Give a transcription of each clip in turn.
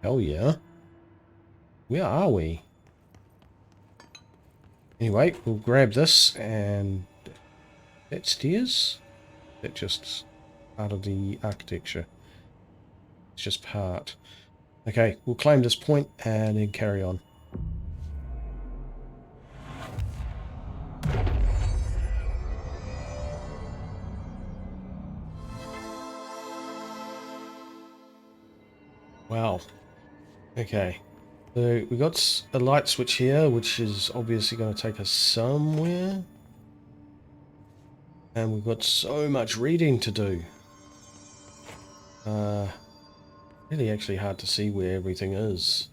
Hell yeah. Where are we? Anyway, we'll grab this and that stairs. That just part of the architecture. It's just part. Okay, we'll claim this point and then carry on. Wow. Okay. So we got a light switch here, which is obviously going to take us somewhere. And we've got so much reading to do. Really actually hard to see where everything is.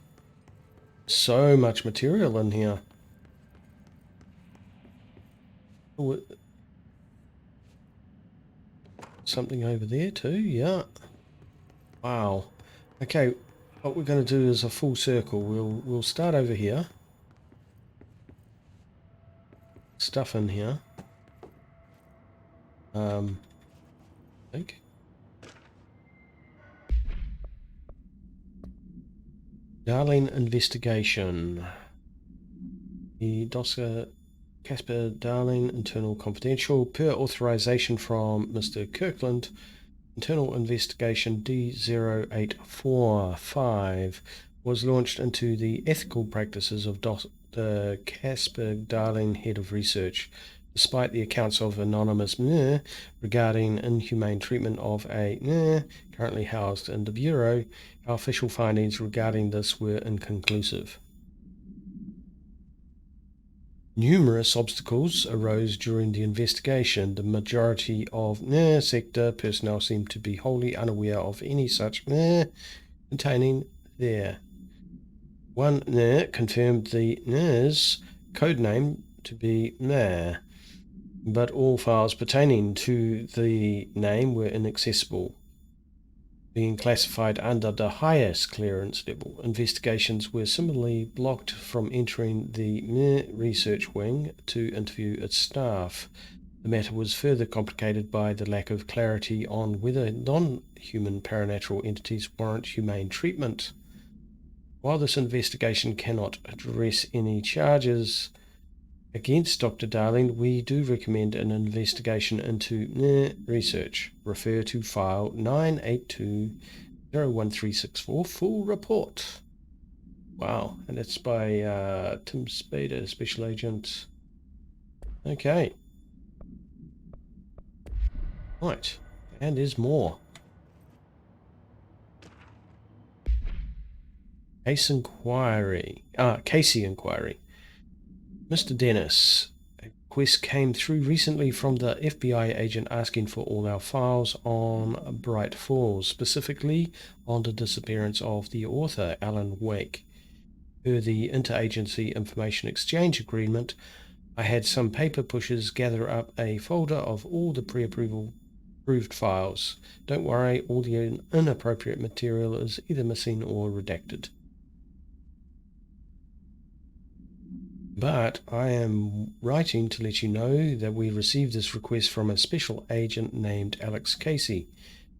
So much material in here. Oh, something over there too, yeah. Wow. Okay, what we're going to do is a full circle. We'll start over here. Stuff in here. I think. Darling investigation. The Doska Casper Darling internal confidential per authorization from Mr. Kirkland. Internal investigation D0845 was launched into the ethical practices of the Casper Darling head of research. Despite the accounts of anonymous regarding inhumane treatment of a currently housed in the Bureau, our official findings regarding this were inconclusive. Numerous obstacles arose during the investigation. The majority of sector personnel seemed to be wholly unaware of any such containing there. One confirmed the codename to be but all files pertaining to the name were inaccessible, being classified under the highest clearance level. Investigations were similarly blocked from entering the research wing to interview its staff. The matter was further complicated by the lack of clarity on whether non-human paranatural entities warrant humane treatment. While this investigation cannot address any charges against Dr. Darling, we do recommend an investigation into research. Refer to file 982-01364, full report. Wow, and it's by Tim Spader, Special Agent. Okay. Right, and there's more. Casey inquiry. Mr. Dennis, a request came through recently from the FBI agent asking for all our files on Bright Falls, specifically on the disappearance of the author, Alan Wake. Per the Interagency Information Exchange Agreement, I had some paper pushers gather up a folder of all the pre-approved files. Don't worry, all the inappropriate material is either missing or redacted. But I am writing to let you know that we received this request from a special agent named Alex Casey.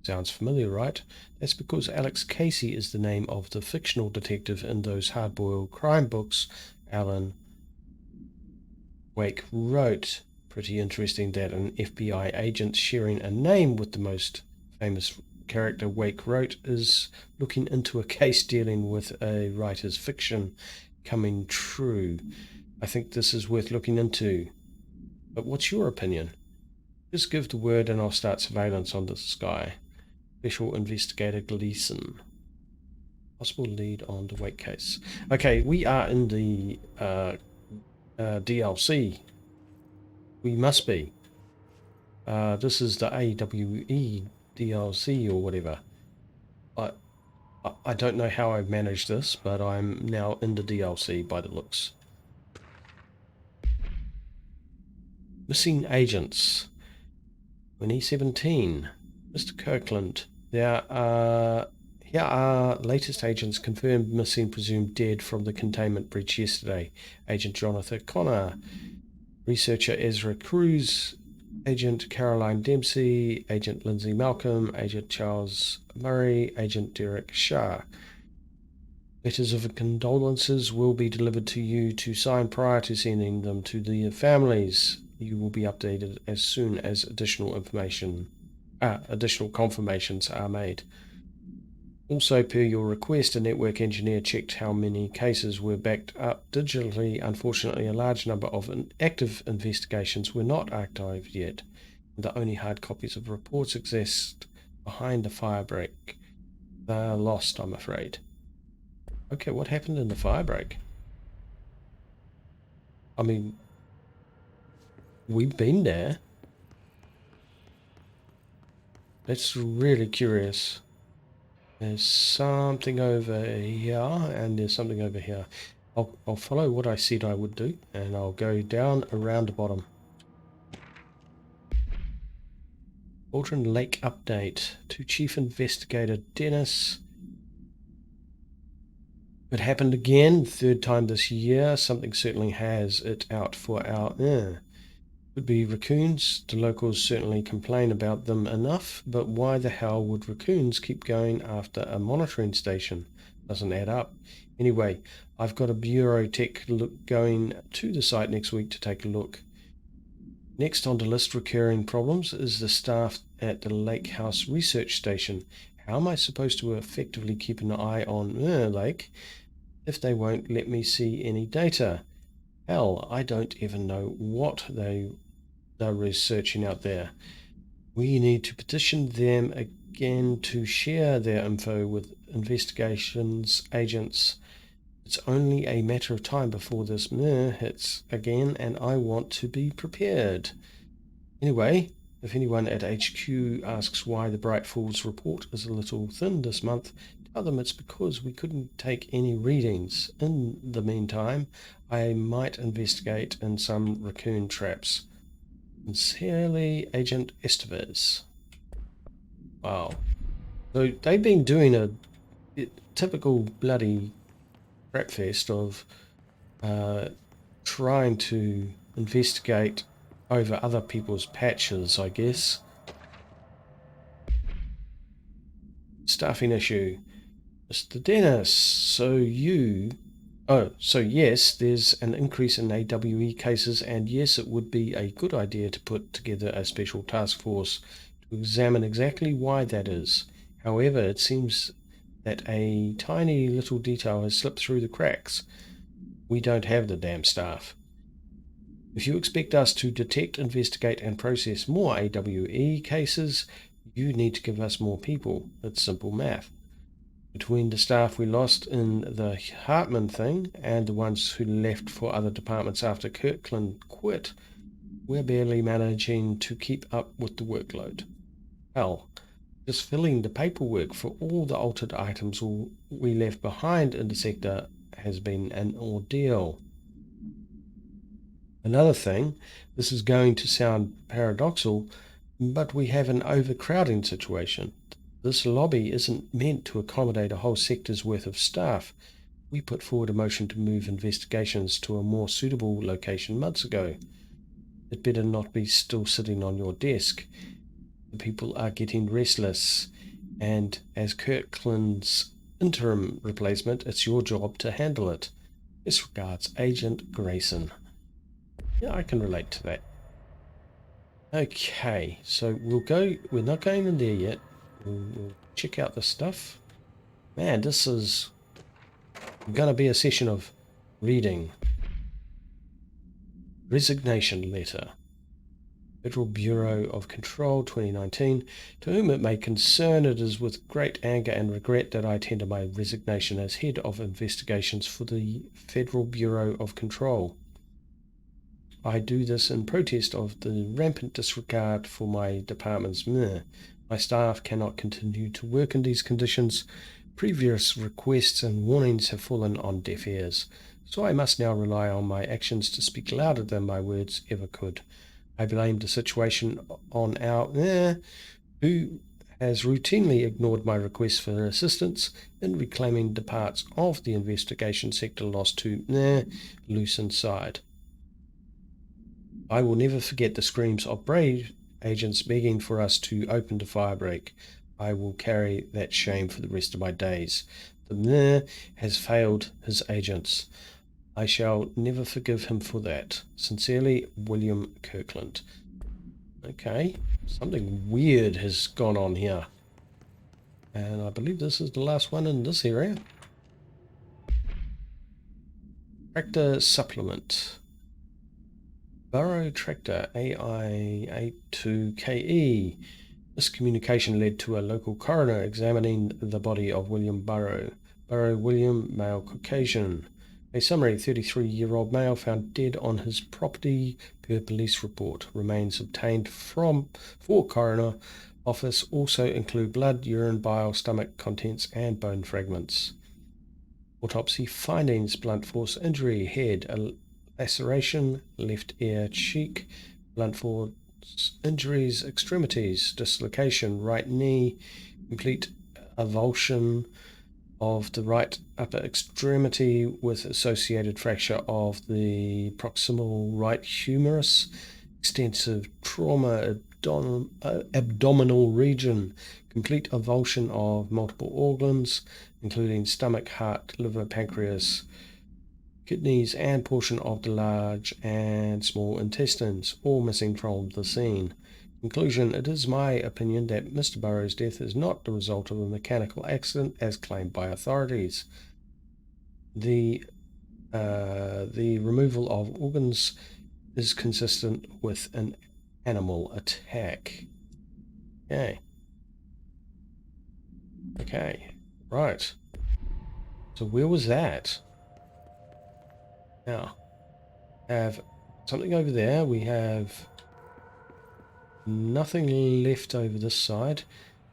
Sounds familiar, right? That's because Alex Casey is the name of the fictional detective in those hard-boiled crime books Alan Wake wrote. Pretty interesting that an FBI agent sharing a name with the most famous character Wake wrote is looking into a case dealing with a writer's fiction coming true. I think this is worth looking into. But what's your opinion? Just give the word and I'll start surveillance on this guy. Special Investigator Gleason. Possible lead on the Wake case. Okay, we are in the DLC. We must be. This is the AWE DLC or whatever. I don't know how I've managed this, but I'm now in the DLC by the looks. Missing agents. 2017. Mr. Kirkland. Here are latest agents confirmed missing, presumed dead from the containment breach yesterday. Agent Jonathan Connor, researcher Ezra Cruz, Agent Caroline Dempsey, Agent Lindsay Malcolm, Agent Charles Murray, Agent Derek Shah. Letters of condolences will be delivered to you to sign prior to sending them to the families. You will be updated as soon as additional confirmations are made. Also, per your request, a network engineer checked how many cases were backed up digitally. Unfortunately, a large number of active investigations were not archived yet. The only hard copies of reports exist behind the firebreak. They're lost, I'm afraid. Okay, what happened in the firebreak? I mean, we've been there. That's really curious. There's something over here, and there's something over here. I'll follow what I said I would do, and I'll go down around the bottom. Aldrin Lake update to Chief Investigator Dennis. It happened again, third time this year. Something certainly has it out for our... Could be raccoons. The locals certainly complain about them enough, but why the hell would raccoons keep going after a monitoring station? Doesn't add up. Anyway, I've got a bureau tech going to the site next week to take a look. Next on the list, recurring problems, is the staff at the Lake House Research Station. How am I supposed to effectively keep an eye on Lake if they won't let me see any data? Hell, I don't even know what they're researching out there. We need to petition them again to share their info with investigations agents. It's only a matter of time before this hits again, and I want to be prepared. Anyway, if anyone at HQ asks why the Bright Falls report is a little thin this month, tell them it's because we couldn't take any readings. In the meantime, I might investigate in some raccoon traps. Sincerely, Agent Estevez. Wow. So they've been doing a typical bloody crap fest of trying to investigate over other people's patches, I guess. Staffing issue. Mr. Dennis, so yes, there's an increase in AWE cases, and yes, it would be a good idea to put together a special task force to examine exactly why that is. However, it seems that a tiny little detail has slipped through the cracks. We don't have the damn staff. If you expect us to detect, investigate, and process more AWE cases, you need to give us more people. It's simple math. Between the staff we lost in the Hartman thing and the ones who left for other departments after Kirkland quit, we're barely managing to keep up with the workload. Hell, just filling the paperwork for all the altered items we left behind in the sector has been an ordeal. Another thing, this is going to sound paradoxical, but we have an overcrowding situation. This lobby isn't meant to accommodate a whole sector's worth of staff. We put forward a motion to move investigations to a more suitable location months ago. It better not be still sitting on your desk. The people are getting restless, and as Kirkland's interim replacement, it's your job to handle it. Best regards, Agent Grayson. Yeah, I can relate to that. Okay, so we're not going in there yet. We'll check out the stuff. Man, this is going to be a session of reading. Resignation letter. Federal Bureau of Control 2019. To whom it may concern, it is with great anger and regret that I tender my resignation as head of investigations for the Federal Bureau of Control. I do this in protest of the rampant disregard for my department's My staff cannot continue to work in these conditions. Previous requests and warnings have fallen on deaf ears, so I must now rely on my actions to speak louder than my words ever could. I blame the situation on our who has routinely ignored my requests for assistance in reclaiming the parts of the investigation sector lost to loose inside. I will never forget the screams of brave agents begging for us to open the firebreak. I will carry that shame for the rest of my days. has failed his agents. I shall never forgive him for that. Sincerely, William Kirkland. Okay, something weird has gone on here. And I believe this is the last one in this area. Tractor supplement. Burrow Tractor AI82KE. This communication led to a local coroner examining the body of William Burrow. Burrow William, male Caucasian. A summary: 33-year-old male found dead on his property per police report. Remains obtained for coroner office also include blood, urine, bile, stomach contents and bone fragments. Autopsy findings: blunt force injury, head, a laceration, left ear, cheek, blunt force injuries, extremities, dislocation, right knee, complete avulsion of the right upper extremity with associated fracture of the proximal right humerus, extensive trauma abdominal region, complete avulsion of multiple organs, including stomach, heart, liver, pancreas, kidneys, and portion of the large and small intestines, all missing from the scene. Conclusion: it is my opinion that Mr. Burrow's death is not the result of a mechanical accident as claimed by authorities. The removal of organs is consistent with an animal attack. Okay, right. So where was that? Now, have something over there. We have nothing left over this side,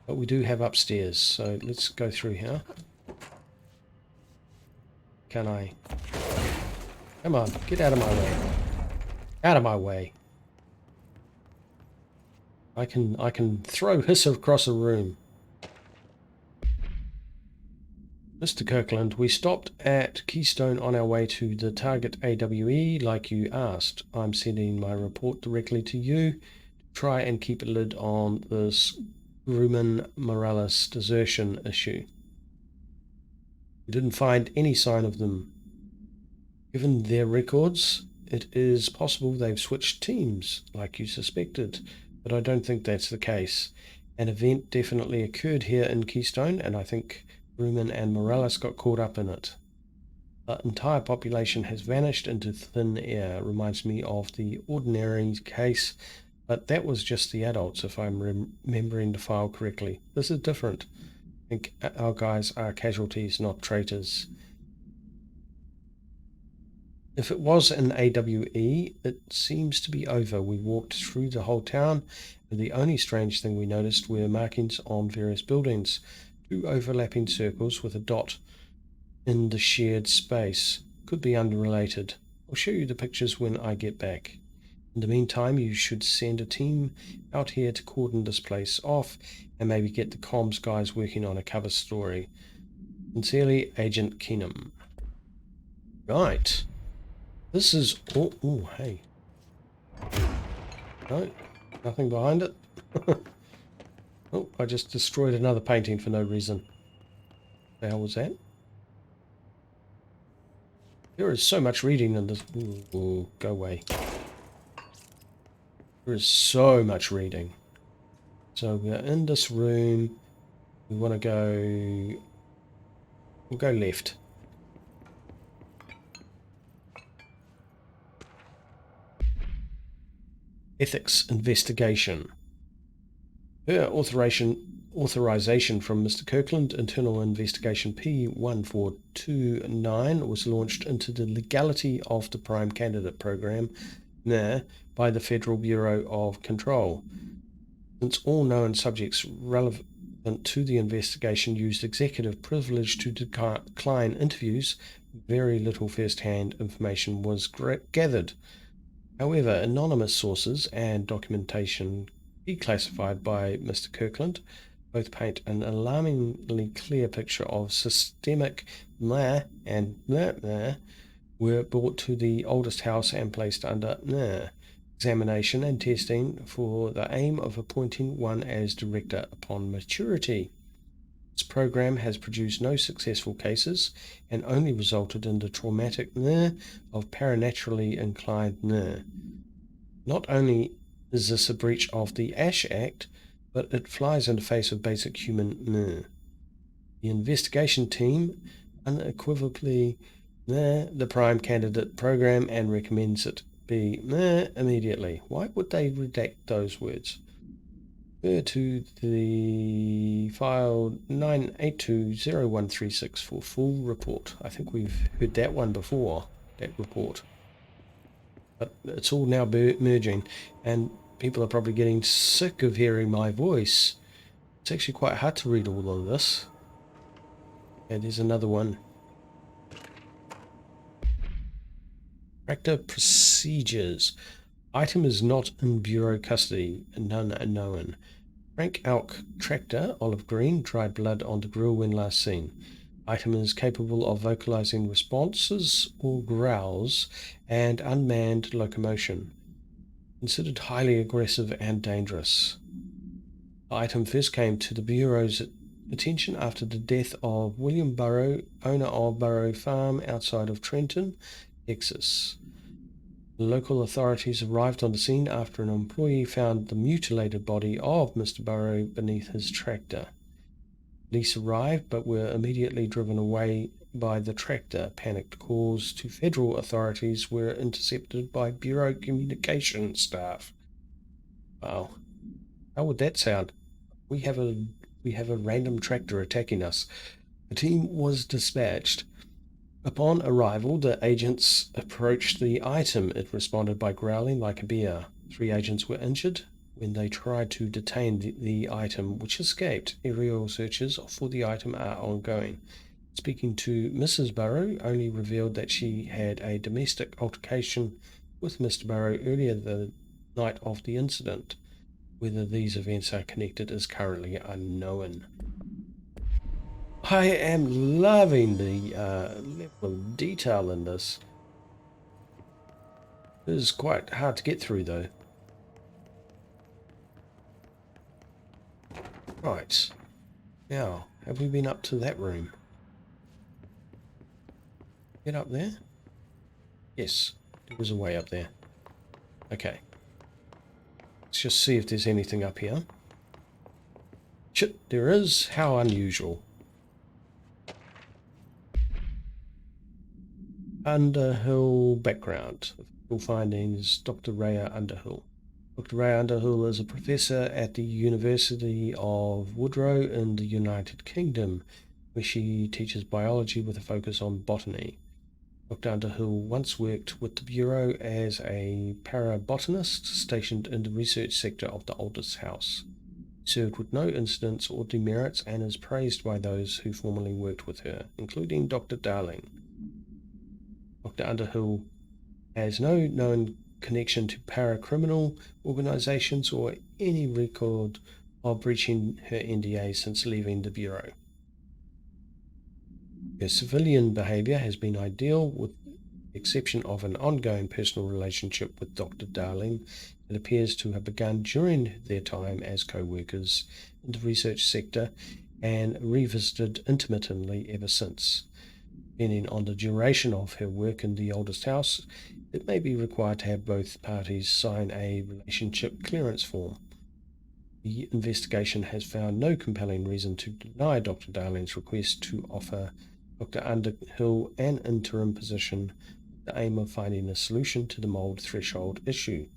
but we do have upstairs. So let's go through here. Can I? Come on, get out of my way. Out of my way. I can throw hiss across a room. Mr. Kirkland, we stopped at Keystone on our way to the target AWE like you asked. I'm sending my report directly to you to try and keep a lid on this Grumman Morales desertion issue. We didn't find any sign of them. Given their records, it is possible they've switched teams like you suspected, but I don't think that's the case. An event definitely occurred here in Keystone, and I think Grumman and Morales got caught up in it. The entire population has vanished into thin air. Reminds me of the Ordinary case, but that was just the adults, if I'm remembering the file correctly. This is different. I think our guys are casualties, not traitors. If it was an AWE, it seems to be over. We walked through the whole town, and the only strange thing we noticed were markings on various buildings. 2 overlapping circles with a dot in the shared space. Could be unrelated. I'll show you the pictures when I get back. In the meantime, you should send a team out here to cordon this place off and maybe get the comms guys working on a cover story. Sincerely, Agent Keenum. Right. This is... Oh, hey. No, nothing behind it. Oh, I just destroyed another painting for no reason. The hell was that? There is so much reading in this. Ooh, go away. There is so much reading. So we're in this room. We want to go... We'll go left. Ethics investigation. Per authorization from Mr. Kirkland, internal investigation P1429 was launched into the legality of the Prime Candidate Program by the Federal Bureau of Control. Since all known subjects relevant to the investigation used executive privilege to decline interviews, very little first-hand information was gathered. However, anonymous sources and documentation declassified by Mr. Kirkland both paint an alarmingly clear picture of systemic were brought to the oldest house and placed under examination and testing for the aim of appointing one as director upon maturity. This program has produced no successful cases and only resulted in the traumatic of paranaturally inclined. Not only is this a breach of the Ash Act, but it flies in the face of basic human. The investigation team unequivocally the prime candidate program and recommends it be immediately. Why would they redact those words? Refer to the file 9820136 for full report. I think we've heard that one before, that report. But it's all now merging, and people are probably getting sick of hearing my voice. It's actually quite hard to read all of this. And there's another one. Tractor procedures. Item is not in bureau custody. None known. Frank Elk tractor, olive green, dried blood on the grill when last seen. Item is capable of vocalizing responses or growls and unmanned locomotion. Considered highly aggressive and dangerous. The item first came to the Bureau's attention after the death of William Burrow, owner of Burrow Farm outside of Trenton, Texas. The local authorities arrived on the scene after an employee found the mutilated body of Mr. Burrow beneath his tractor. Police arrived but were immediately driven away by the tractor. Panicked calls to federal authorities were intercepted by Bureau communication staff. Wow. How would that sound? We have a random tractor attacking us. A team was dispatched. Upon arrival, the agents approached the item. It responded by growling like a bear. 3 agents were injured when they tried to detain the item, which escaped. Aerial searches for the item are ongoing. Speaking to Mrs. Burrow only revealed that she had a domestic altercation with Mr. Burrow earlier the night of the incident. Whether these events are connected is currently unknown. I am loving the level of detail in this. It is quite hard to get through though. Right. Now, have we been up to that room? Get up there? Yes, there was a way up there. Okay. Let's just see if there's anything up here. Shit, there is. How unusual. Underhill background. Official findings, Dr. Rhea Underhill. Dr. Rhea Underhill is a professor at the University of Woodrow in the United Kingdom, where she teaches biology with a focus on botany. Dr. Underhill once worked with the Bureau as a parabotanist stationed in the research sector of the oldest house. She served with no incidents or demerits and is praised by those who formerly worked with her, including Dr. Darling. Dr. Underhill has no known connection to paracriminal organizations or any record of breaching her NDA since leaving the Bureau. Her civilian behavior has been ideal, with the exception of an ongoing personal relationship with Dr. Darling that appears to have begun during their time as co-workers in the research sector and revisited intermittently ever since. Depending on the duration of her work in the oldest house, it may be required to have both parties sign a relationship clearance form. The investigation has found no compelling reason to deny Dr. Darling's request to offer Dr. Underhill an interim position with the aim of finding a solution to the mold threshold issue.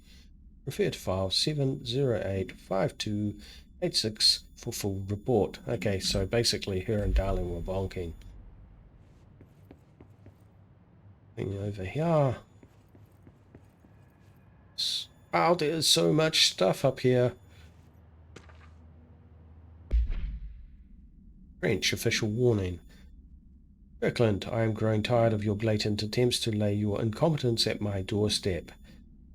Refer to file 7085286 for full report. Okay, so basically her and Darling were bonking. Over here. Oh, there's so much stuff up here. French official warning. Kirkland, I am growing tired of your blatant attempts to lay your incompetence at my doorstep.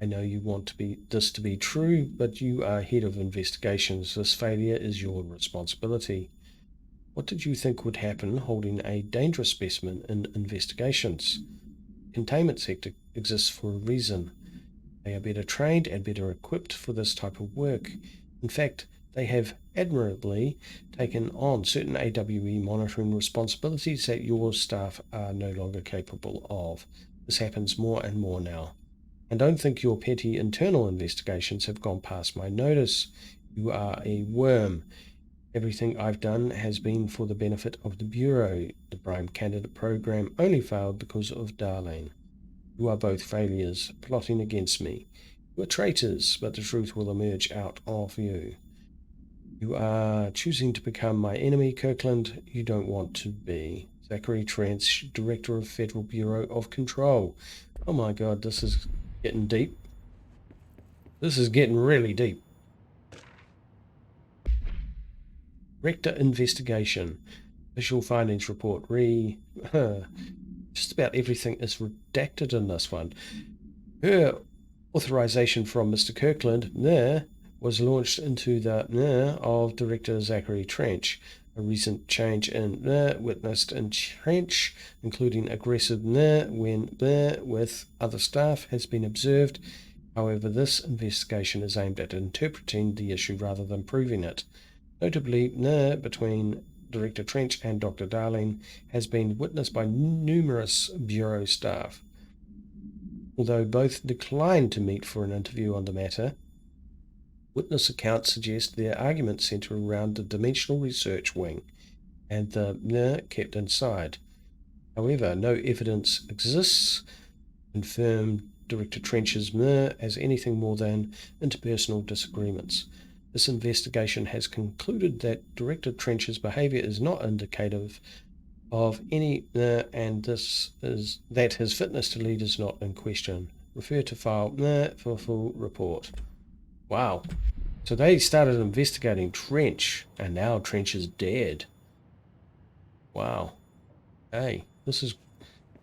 I know you want this to be true, but you are head of investigations. This failure is your responsibility. What did you think would happen holding a dangerous specimen in investigations? Containment sector exists for a reason. They are better trained and better equipped for this type of work. In fact, They have admirably taken on certain AWE monitoring responsibilities that your staff are no longer capable of. This happens more and more now. And don't think your petty internal investigations have gone past my notice. You are a worm. Everything I've done has been for the benefit of the Bureau. The Prime Candidate program only failed because of Darlene. You are both failures, plotting against me. You are traitors, but the truth will emerge out of you. You are choosing to become my enemy, Kirkland. You don't want to be. Zachary Trench, Director of Federal Bureau of Control. Oh my god, this is getting deep. This is getting really deep. Rector investigation. Official findings report. Just about everything is redacted in this one. Her authorization from Mr. Kirkland was launched into the of Director Zachary Trench. A recent change in witnessed in Trench, including aggressive when with other staff, has been observed. However, this investigation is aimed at interpreting the issue rather than proving it. Notably, between Director Trench and Dr. Darling has been witnessed by numerous Bureau staff. Although both declined to meet for an interview on the matter, witness accounts suggest their arguments centre around the Dimensional Research Wing and the kept inside. However, no evidence exists to confirm Director Trench's as anything more than interpersonal disagreements. This investigation has concluded that Director Trench's behaviour is not indicative of any, and this is that his fitness to lead is not in question. Refer to file for full report. Wow. So they started investigating Trench, and now Trench is dead. Wow. Hey, this is...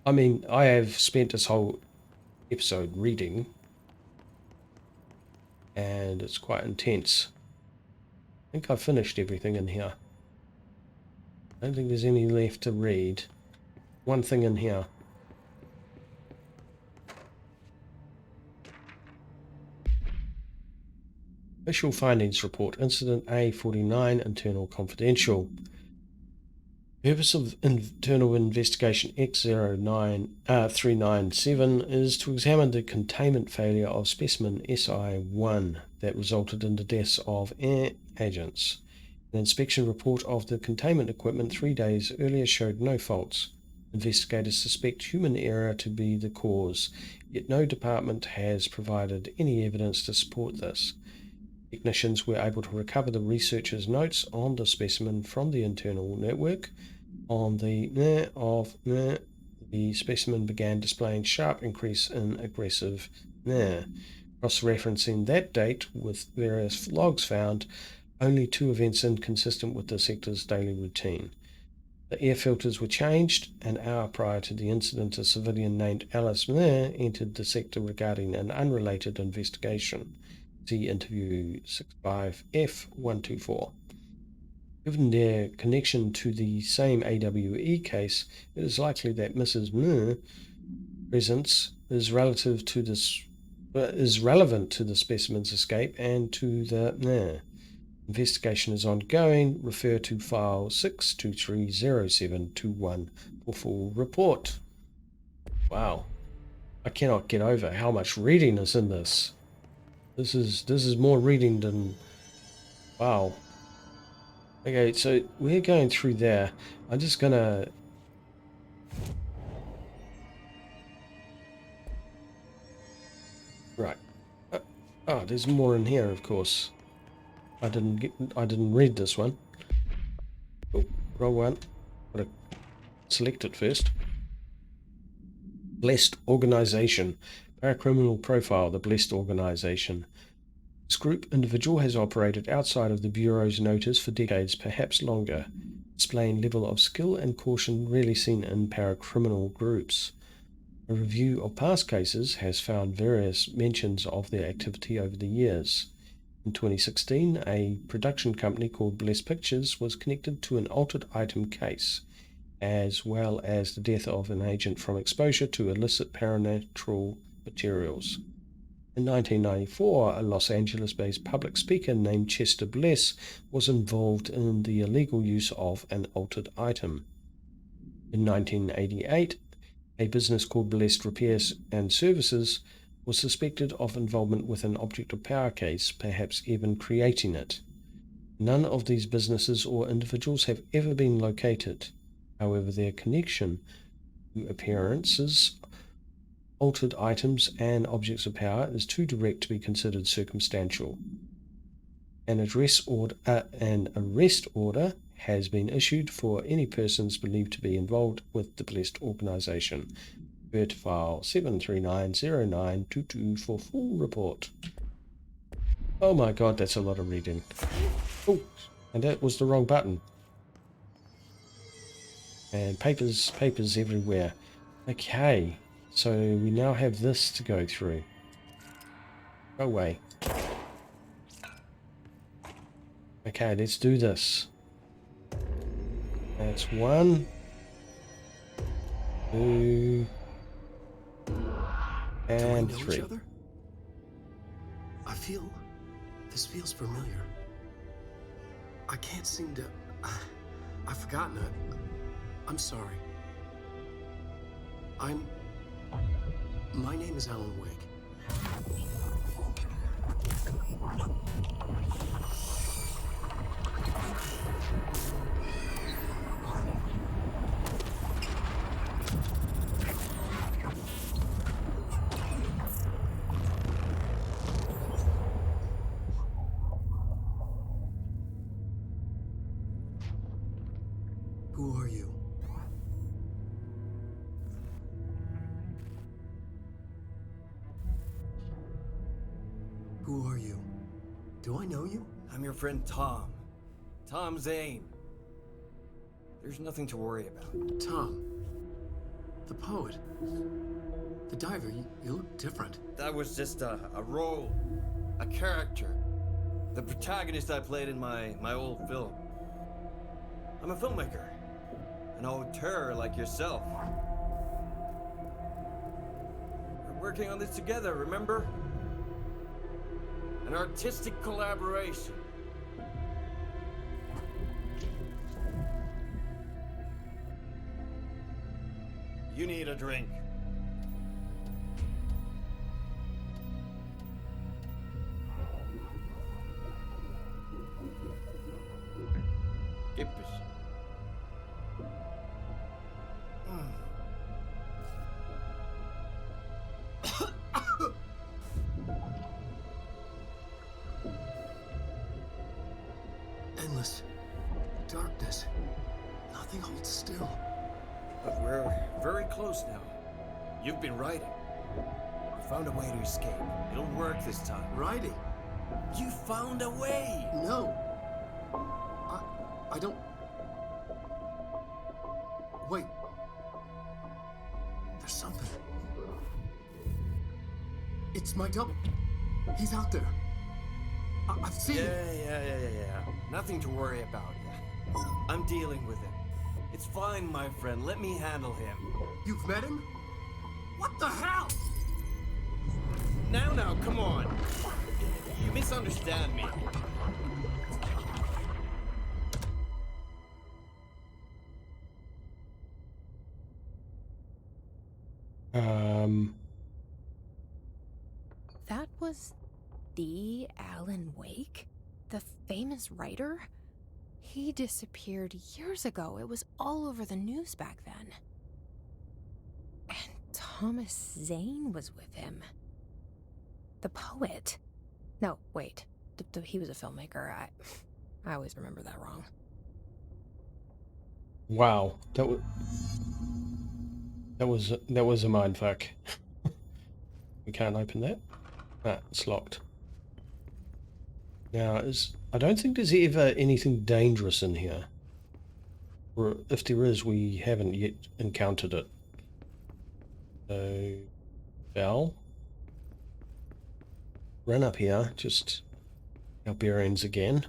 I mean, I have spent this whole episode reading, and it's quite intense. I think I've finished everything in here. I don't think there's any left to read. One thing in here. Official findings report. Incident A49, internal confidential. Purpose of internal investigation X09397 is to examine the containment failure of specimen SI1 that resulted in the deaths of air agents. An inspection report of the containment equipment 3 days earlier showed no faults. Investigators suspect human error to be the cause, yet no department has provided any evidence to support this. Technicians were able to recover the researchers' notes on the specimen from the internal network. On the the specimen began displaying sharp increase in aggressive cross-referencing that date with various logs found only 2 events inconsistent with the sector's daily routine. The air filters were changed. An hour prior to the incident, a civilian named Alice entered the sector regarding an unrelated investigation. See interview 65F124. Given their connection to the same AWE case, it is likely that Mrs. presence is relevant to the specimen's escape and to the investigation is ongoing. Refer to file 6230721 for full report. Wow, I cannot get over how much reading is in this. This is more reading than... Wow. Okay, so we're going through there. I'm just gonna... Right. Oh, there's more in here, of course. I didn't read this one. Oh, wrong one. Gotta select it first. Blessed Organization. Paracriminal profile, the Blessed Organization. This group individual has operated outside of the Bureau's notice for decades, perhaps longer, displaying level of skill and caution rarely seen in paracriminal groups. A review of past cases has found various mentions of their activity over the years. In 2016, a production company called Blessed Pictures was connected to an altered item case, as well as the death of an agent from exposure to illicit paranatural materials. In 1994, a Los Angeles-based public speaker named Chester Bless was involved in the illegal use of an altered item. In 1988, a business called Blessed Repairs and Services was suspected of involvement with an object of power case, perhaps even creating it. None of these businesses or individuals have ever been located. However, their connection to appearances, altered items, and objects of power is too direct to be considered circumstantial. An arrest order has been issued for any persons believed to be involved with the Blessed organization. Refer to file 7390922 for full report. Oh my god, that's a lot of reading. Oh, and that was the wrong button. And papers everywhere. Okay, so we now have this to go through. Go away. Okay, let's do this. That's 1, 2, and 3. Each other? This feels familiar. I can't seem to... I've forgotten it. I'm sorry. My name is Alan Wake. Who are you? Who are you? Do I know you? I'm your friend Tom. Tom Zane. There's nothing to worry about. Tom. The poet. The diver. You look different. That was just a role. A character. The protagonist I played in my old film. I'm a filmmaker. An auteur like yourself. We're working on this together, remember? An artistic collaboration. You need a drink. Gibbish. Endless darkness. Nothing holds still. But we're very close now. You've been writing. You found a way to escape. It'll work this time. Writing? You found a way! No. I don't... Wait. There's something. It's my double. He's out there. I've seen him. Yeah. Nothing to worry about. I'm dealing with him. It's fine, my friend. Let me handle him. You've met him? What the hell? Now, come on. You misunderstand me. That was the Alan Wake? The famous writer? He disappeared years ago. It was all over the news back then. And Thomas Zane was with him. The poet. No, wait. He was a filmmaker. I always remember that wrong. Wow, that was a mindfuck. We can't open that. Ah, it's locked. Now, I don't think there's ever anything dangerous in here. Or if there is, we haven't yet encountered it. So, bell. Run up here, just our bearings again.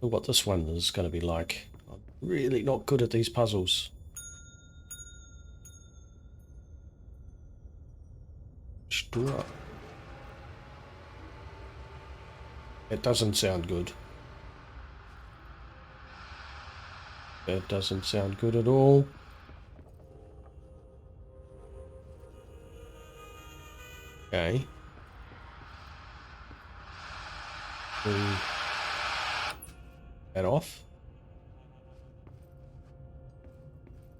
Look what this one is going to be like. I'm really not good at these puzzles. Extra. It doesn't sound good. That doesn't sound good at all. Okay. That off.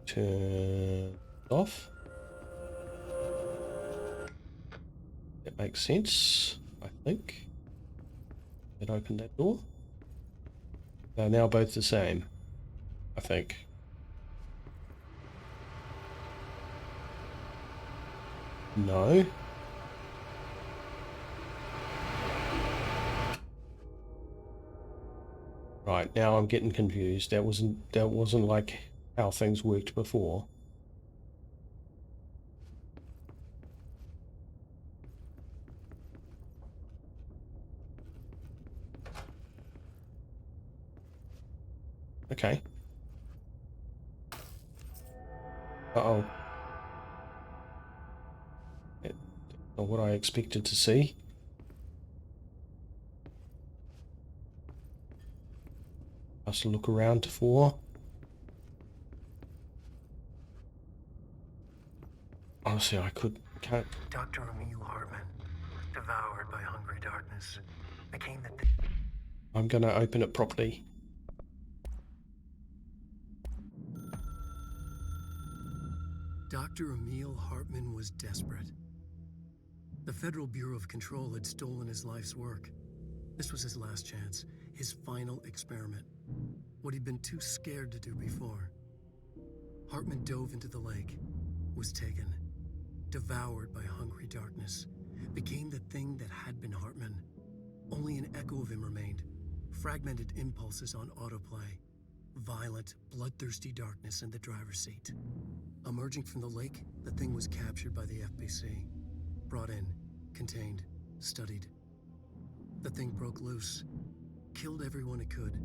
Turn off. That makes sense, I think. That opened that door. They're now both the same, I think. No. Right, now I'm getting confused. That wasn't like how things worked before. Okay. Uh-oh. That's not what I expected to see. Just look around for. Honestly, can't. Dr. Emil Hartman, devoured by hungry darkness, became the I'm gonna open it properly. Dr. Emil Hartman was desperate. The Federal Bureau of Control had stolen his life's work. This was his last chance, his final experiment. What he'd been too scared to do before. Hartman dove into the lake, was taken, devoured by hungry darkness, became the thing that had been Hartman. Only an echo of him remained, fragmented impulses on autoplay, violent, bloodthirsty darkness in the driver's seat. Emerging from the lake, the thing was captured by the FBC, brought in, contained, studied. The thing broke loose, killed everyone it could.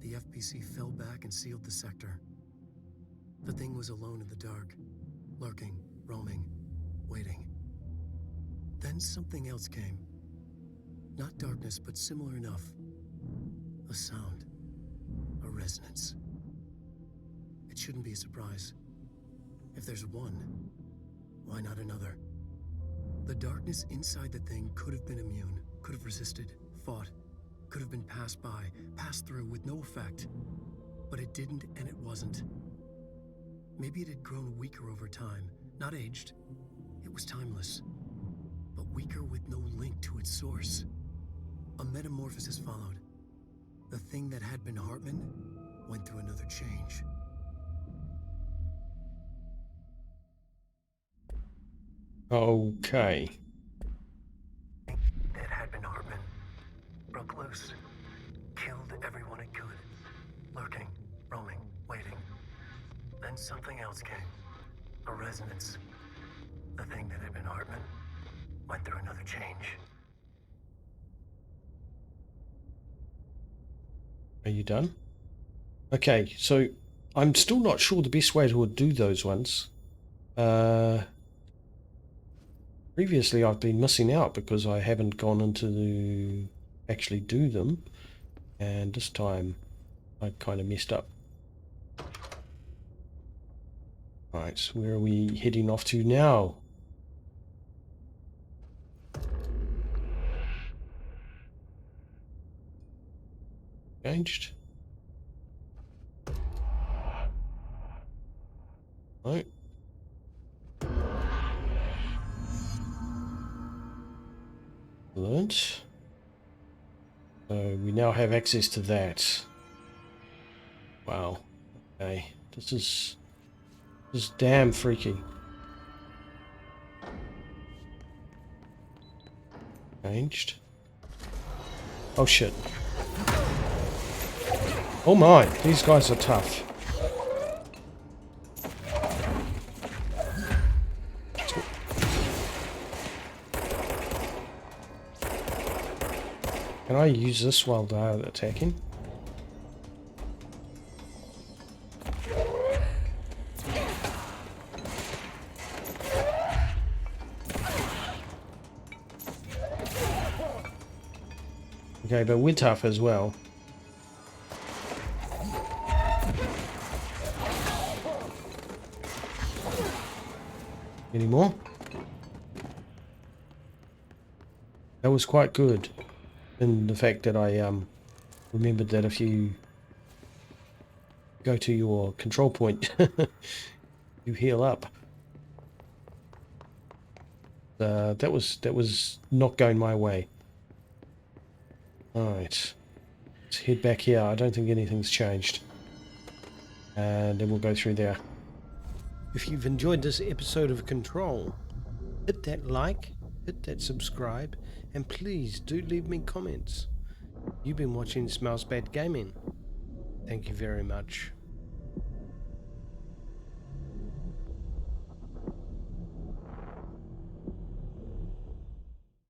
The FBC fell back and sealed the sector. The thing was alone in the dark, lurking, roaming, waiting. Then something else came. Not darkness, but similar enough. A sound. A resonance. It shouldn't be a surprise. If there's one, why not another? The darkness inside the thing could have been immune, could have resisted, fought, could have been passed by, passed through with no effect. But it didn't, and it wasn't. Maybe it had grown weaker over time, not aged. It was timeless, but weaker with no link to its source. A metamorphosis followed. The thing that had been Hartman went through another change. Okay. That had been Hartman broke loose, killed everyone it could, lurking, roaming, waiting. Then something else came, a resonance. The thing that had been Hartman went through another change. Are you done? Okay, so I'm still not sure the best way to do those ones. Previously I've been missing out because I haven't gone into actually do them, and this time I kind of messed up. Right, so where are we heading off to now? Changed. Right. Learned. So we now have access to that. Wow. Okay. This is damn freaky. Changed. Oh shit. Oh my, these guys are tough. Can I use this while they're attacking? Okay, but we're tough as well. Any more? That was quite good. And the fact that I remembered that if you go to your control point, you heal up. That was not going my way. Alright. Let's head back here. I don't think anything's changed. And then we'll go through there. If you've enjoyed this episode of Control, hit that like, hit that subscribe, and please do leave me comments. You've been watching Smells Bad Gaming. Thank you very much.